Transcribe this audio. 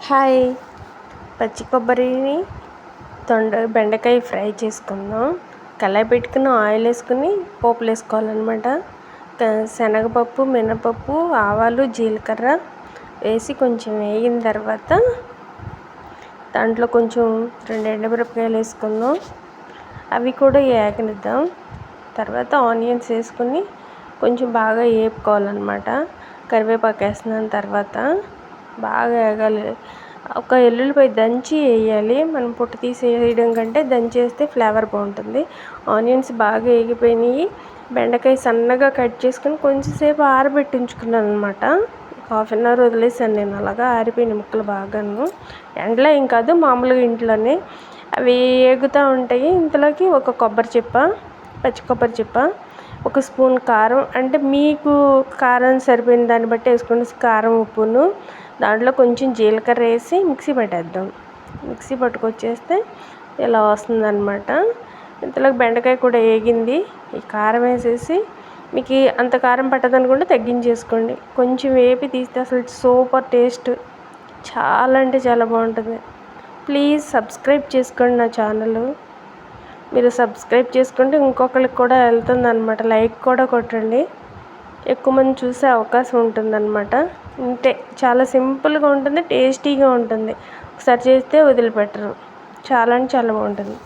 Hi, పచ్చి కొబ్బరిని బెండకాయ ఫ్రై చేసుకుందాం. కళాయి పెట్టుకుని ఆయిల్ వేసుకుని పోపులు వేసుకోవాలన్నమాట. శనగపప్పు, మినపప్పు, ఆవాలు, జీలకర్ర వేసి కొంచెం వేగిన తర్వాత దాంట్లో కొంచెం 2 ఎండుమిరపకాయలు వేసుకుందాం. అవి కూడా వేగనిద్దాం. తర్వాత ఆనియన్స్ వేసుకుని కొంచెం బాగా వేపుకోవాలన్నమాట. కరివేపాకు వేస్తున్నాను. తర్వాత బాగా వేగాలి. ఒక ఎల్లుల్లిపాయ దంచి వేయాలి. మనం పొట్టు తీసి వేయడం కంటే దంచి వేస్తే ఫ్లేవర్ బాగుంటుంది. ఆనియన్స్ బాగా వేగిపోయినాయి. బెండకాయ సన్నగా కట్ చేసుకుని కొంచెంసేపు ఆరబెట్టి ఉంచుకున్నాను అనమాట. 1/2 అవర్ వదిలేసాను నేను. అలాగా ఆరిపోయిన ముక్కలు బాగాను. ఎండలో ఏం కాదు, మామూలుగా ఇంట్లోనే. అవి వేగుతూ ఉంటాయి. ఇంతలోకి ఒక కొబ్బరి చిప్ప, పచ్చి కొబ్బరి చిప్ప, 1 స్పూన్ కారం, అంటే మీకు కారం సరిపోయిన దాన్ని బట్టి వేసుకోండి. కారం, ఉప్పును దాంట్లో కొంచెం జీలకర్ర వేసి మిక్సీ పట్టేద్దాం. మిక్సీ పట్టుకొచ్చేస్తే ఇలా వస్తుందన్నమాట. ఇంతలోకి బెండకాయ కూడా వేగింది. ఈ కారం వేసేసి మీకు అంత కారం పట్టదనుకుంటే తగ్గించేసుకోండి. కొంచెం వేపి తీస్తే అసలు సూపర్ టేస్ట్, చాలా అంటే చాలా బాగుంటుంది. ప్లీజ్ సబ్స్క్రైబ్ చేసుకోండి నా ఛానల్. మీరు సబ్స్క్రైబ్ చేసుకుంటే ఇంకొకరికి కూడా వెళ్తుంది అనమాట. లైక్ కూడా కొట్టండి, ఎక్కువ మంది చూసే అవకాశం ఉంటుందన్నమాట. ఇంతే, చాలా సింపుల్గా ఉంటుంది, టేస్టీగా ఉంటుంది. ఒకసారి చేస్తే వదిలిపెట్టరు. చాలా అంటే చాలా బాగుంటుంది.